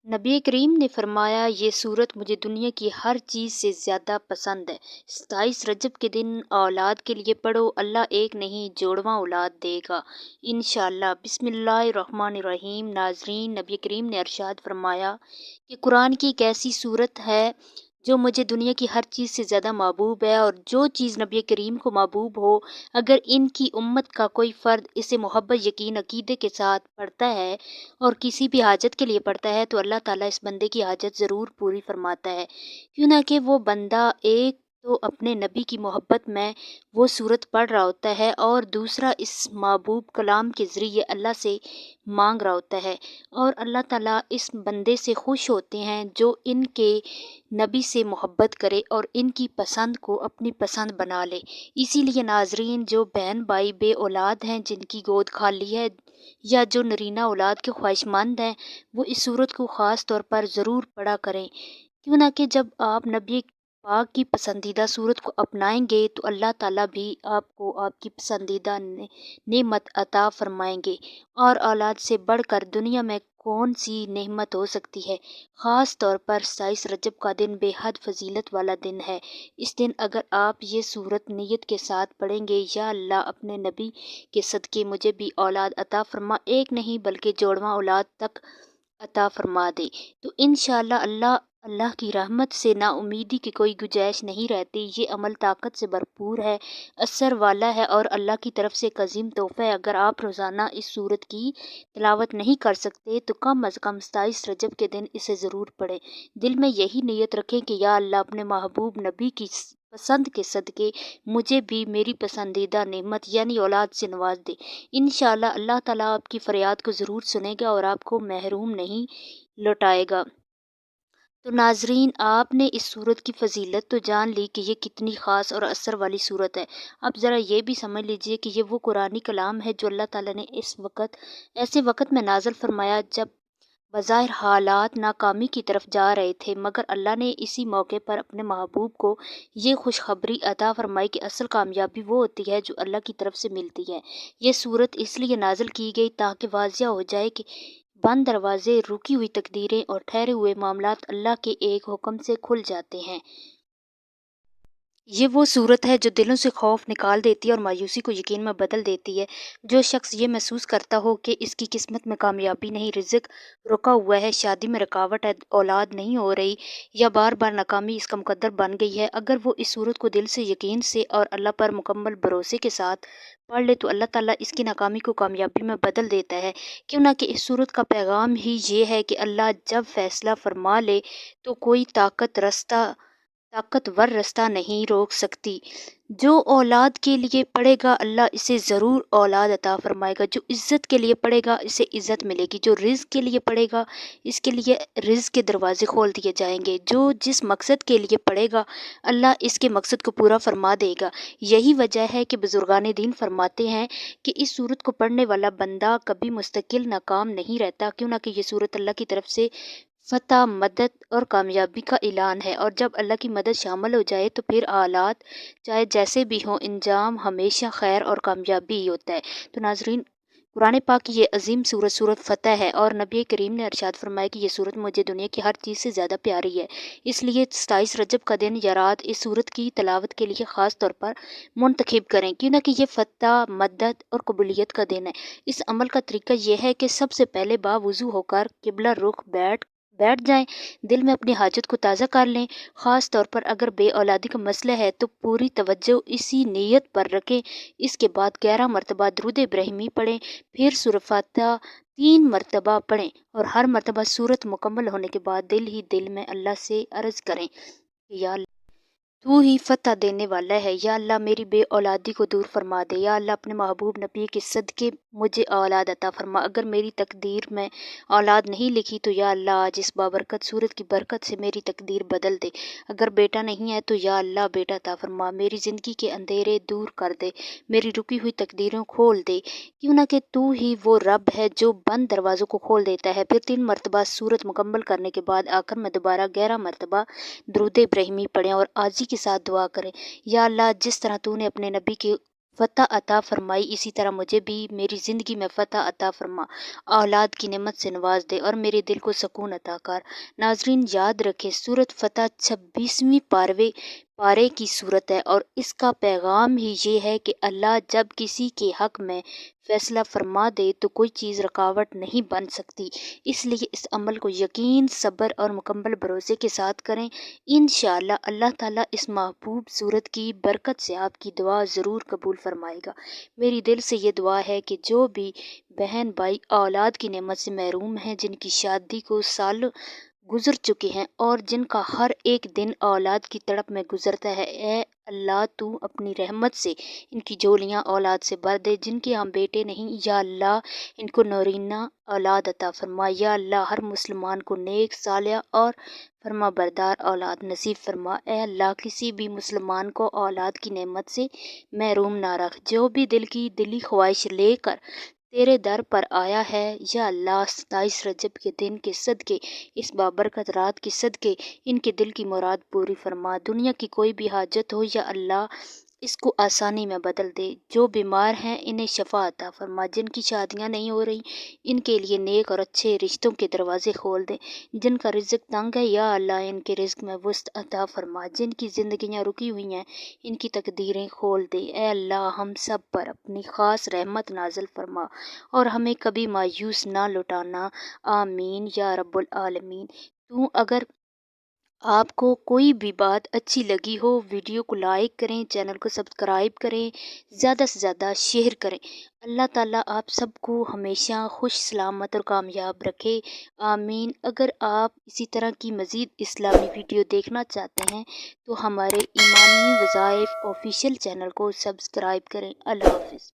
نبی کریم نے فرمایا یہ صورت مجھے دنیا کی ہر چیز سے زیادہ پسند ہے۔ 27 رجب کے دن اولاد کے لیے پڑھو، اللہ ایک نہیں جوڑواں اولاد دے گا انشاءاللہ۔ بسم اللہ الرحمن الرحیم۔ ناظرین، نبی کریم نے ارشاد فرمایا کہ قرآن کی ایک ایسی صورت ہے جو مجھے دنیا کی ہر چیز سے زیادہ محبوب ہے، اور جو چیز نبی کریم کو محبوب ہو اگر ان کی امت کا کوئی فرد اسے محبت، یقین، عقیدے کے ساتھ پڑھتا ہے اور کسی بھی حاجت کے لیے پڑھتا ہے تو اللہ تعالیٰ اس بندے کی حاجت ضرور پوری فرماتا ہے، کیوں نہ کہ وہ بندہ ایک تو اپنے نبی کی محبت میں وہ صورت پڑھ رہا ہوتا ہے، اور دوسرا اس محبوب کلام کے ذریعے اللہ سے مانگ رہا ہوتا ہے، اور اللہ تعالیٰ اس بندے سے خوش ہوتے ہیں جو ان کے نبی سے محبت کرے اور ان کی پسند کو اپنی پسند بنا لے۔ اسی لیے ناظرین، جو بہن بھائی بے اولاد ہیں، جن کی گود خالی ہے، یا جو نرینہ اولاد کے خواہش مند ہیں، وہ اس صورت کو خاص طور پر ضرور پڑھا کریں، کیوں نہ کہ جب آپ نبی پاک کی پسندیدہ صورت کو اپنائیں گے تو اللہ تعالیٰ بھی آپ کو آپ کی پسندیدہ نعمت عطا فرمائیں گے، اور اولاد سے بڑھ کر دنیا میں کون سی نعمت ہو سکتی ہے۔ خاص طور پر 27 رجب کا دن بے حد فضیلت والا دن ہے۔ اس دن اگر آپ یہ صورت نیت کے ساتھ پڑھیں گے، یا اللہ اپنے نبی کے صدقے مجھے بھی اولاد عطا فرما، ایک نہیں بلکہ جوڑواں اولاد تک عطا فرما دے، تو انشاءاللہ اللہ کی رحمت سے نا امیدی کی کوئی گنجائش نہیں رہتی۔ یہ عمل طاقت سے بھرپور ہے، اثر والا ہے، اور اللہ کی طرف سے ایک عظیم تحفہ ہے۔ اگر آپ روزانہ اس صورت کی تلاوت نہیں کر سکتے تو کم از کم 27 رجب کے دن اسے ضرور پڑھیں۔ دل میں یہی نیت رکھیں کہ یا اللہ اپنے محبوب نبی کی پسند کے صدقے مجھے بھی میری پسندیدہ نعمت یعنی اولاد سے نواز دے۔ انشاءاللہ اللہ تعالیٰ آپ کی فریاد کو ضرور سنے گا اور آپ کو محروم نہیں لوٹائے گا۔ تو ناظرین، آپ نے اس صورت کی فضیلت تو جان لی کہ یہ کتنی خاص اور اثر والی صورت ہے۔ اب ذرا یہ بھی سمجھ لیجئے کہ یہ وہ قرآنی کلام ہے جو اللہ تعالیٰ نے ایسے وقت میں نازل فرمایا جب بظاہر حالات ناکامی کی طرف جا رہے تھے، مگر اللہ نے اسی موقع پر اپنے محبوب کو یہ خوشخبری عطا فرمائی کہ اصل کامیابی وہ ہوتی ہے جو اللہ کی طرف سے ملتی ہے۔ یہ صورت اس لیے نازل کی گئی تاکہ واضح ہو جائے کہ بند دروازے، رکی ہوئی تقدیریں اور ٹھہرے ہوئے معاملات اللہ کے ایک حکم سے کھل جاتے ہیں۔ یہ وہ صورت ہے جو دلوں سے خوف نکال دیتی ہے اور مایوسی کو یقین میں بدل دیتی ہے۔ جو شخص یہ محسوس کرتا ہو کہ اس کی قسمت میں کامیابی نہیں، رزق رکا ہوا ہے، شادی میں رکاوٹ ہے، اولاد نہیں ہو رہی، یا بار بار ناکامی اس کا مقدر بن گئی ہے، اگر وہ اس صورت کو دل سے، یقین سے اور اللہ پر مکمل بھروسے کے ساتھ پڑھ لے تو اللہ تعالیٰ اس کی ناکامی کو کامیابی میں بدل دیتا ہے، کیوں نہ کہ اس صورت کا پیغام ہی یہ ہے کہ اللہ جب فیصلہ فرما لے تو کوئی طاقتور رستہ نہیں روک سکتی۔ جو اولاد کے لیے پڑھے گا اللہ اسے ضرور اولاد عطا فرمائے گا، جو عزت کے لیے پڑھے گا اسے عزت ملے گی، جو رزق کے لیے پڑھے گا اس کے لیے رزق کے دروازے کھول دیے جائیں گے، جو جس مقصد کے لیے پڑھے گا اللہ اس کے مقصد کو پورا فرما دے گا۔ یہی وجہ ہے کہ بزرگان دین فرماتے ہیں کہ اس صورت کو پڑھنے والا بندہ کبھی مستقل ناکام نہیں رہتا، کیوں نہ کہ یہ صورت اللہ کی طرف سے فتح، مدد اور کامیابی کا اعلان ہے، اور جب اللہ کی مدد شامل ہو جائے تو پھر حالات چاہے جیسے بھی ہوں انجام ہمیشہ خیر اور کامیابی ہی ہوتا ہے۔ تو ناظرین، قرآن پاک کی یہ عظیم سورت فتح ہے، اور نبی کریم نے ارشاد فرمایا کہ یہ صورت مجھے دنیا کی ہر چیز سے زیادہ پیاری ہے، اس لیے 27 رجب کا دن یا رات اس صورت کی تلاوت کے لیے خاص طور پر منتخب کریں، کیوں نہ کہ یہ فتح، مدد اور قبولیت کا دن ہے۔ اس عمل کا طریقہ یہ ہے کہ سب سے پہلے باوضو ہو کر قبلہ رخ بیٹھ جائیں، دل میں اپنی حاجت کو تازہ کر لیں، خاص طور پر اگر بے اولادی کا مسئلہ ہے تو پوری توجہ اسی نیت پر رکھیں۔ اس کے بعد 11 مرتبہ درود ابراہیمی پڑھیں، پھر سورہ فاتحہ 3 مرتبہ پڑھیں، اور ہر مرتبہ سورت مکمل ہونے کے بعد دل ہی دل میں اللہ سے عرض کریں کہ یا اللہ تو ہی فتح دینے والا ہے، یا اللہ میری بے اولادی کو دور فرما دے، یا اللہ اپنے محبوب نبی کے صدقے مجھے اولاد عطا فرما، اگر میری تقدیر میں اولاد نہیں لکھی تو یا اللہ آج اس بابرکت صورت کی برکت سے میری تقدیر بدل دے، اگر بیٹا نہیں ہے تو یا اللہ بیٹا عطا فرما، میری زندگی کے اندھیرے دور کر دے، میری رکی ہوئی تقدیروں کھول دے، کیوں نہ کہ تو ہی وہ رب ہے جو بند دروازوں کو کھول دیتا ہے۔ پھر 3 مرتبہ صورت مکمل کرنے کے بعد آخر میں دوبارہ 11 مرتبہ درود ابراہیمی پڑھیں اور عاجزی کے ساتھ دعا کریں، یا اللہ جس طرح تو نے اپنے نبی کے فتح عطا فرمائی، اسی طرح مجھے بھی میری زندگی میں فتح عطا فرما، اولاد کی نعمت سے نواز دے اور میرے دل کو سکون عطا کر۔ ناظرین یاد رکھے سورۃ فتح 26ویں پارے کی صورت ہے اور اس کا پیغام ہی یہ ہے کہ اللہ جب کسی کے حق میں فیصلہ فرما دے تو کوئی چیز رکاوٹ نہیں بن سکتی، اس لیے اس عمل کو یقین، صبر اور مکمل بھروسے کے ساتھ کریں۔ انشاءاللہ اللہ تعالیٰ اس محبوب صورت کی برکت سے آپ کی دعا ضرور قبول فرمائے گا۔ میری دل سے یہ دعا ہے کہ جو بھی بہن بھائی اولاد کی نعمت سے محروم ہیں، جن کی شادی کو سال گزر چکے ہیں اور جن کا ہر ایک دن اولاد کی تڑپ میں گزرتا ہے، اے اللہ تو اپنی رحمت سے ان کی جولیاں اولاد سے بھر دے۔ جن کے ہم بیٹے نہیں، یا اللہ ان کو نورینہ اولاد عطا فرما۔ یا اللہ ہر مسلمان کو نیک، صالحہ اور فرما بردار اولاد نصیب فرما۔ اے اللہ کسی بھی مسلمان کو اولاد کی نعمت سے محروم نہ رکھ۔ جو بھی دل کی دلی خواہش لے کر تیرے در پر آیا ہے، یا اللہ 27 رجب کے دن کے صدقے، اس بابرکت رات کے صدقے ان کے دل کی مراد پوری فرما۔ دنیا کی کوئی بھی حاجت ہو یا اللہ اس کو آسانی میں بدل دے۔ جو بیمار ہیں انہیں شفا عطا فرما۔ جن کی شادیاں نہیں ہو رہی ان کے لیے نیک اور اچھے رشتوں کے دروازے کھول دے۔ جن کا رزق تنگ ہے یا اللہ ان کے رزق میں وسعت عطا فرما۔ جن کی زندگیاں رکی ہوئی ہیں ان کی تقدیریں کھول دے۔ اے اللہ ہم سب پر اپنی خاص رحمت نازل فرما اور ہمیں کبھی مایوس نہ لوٹانا، آمین یا رب العالمین۔ اگر آپ کو کوئی بھی بات اچھی لگی ہو، ویڈیو کو لائک کریں، چینل کو سبسکرائب کریں، زیادہ سے زیادہ شیئر کریں۔ اللہ تعالیٰ آپ سب کو ہمیشہ خوش سلامت اور کامیاب رکھے، آمین۔ اگر آپ اسی طرح کی مزید اسلامی ویڈیو دیکھنا چاہتے ہیں تو ہمارے ایمانی وظائف آفیشیل چینل کو سبسکرائب کریں۔ اللہ حافظ۔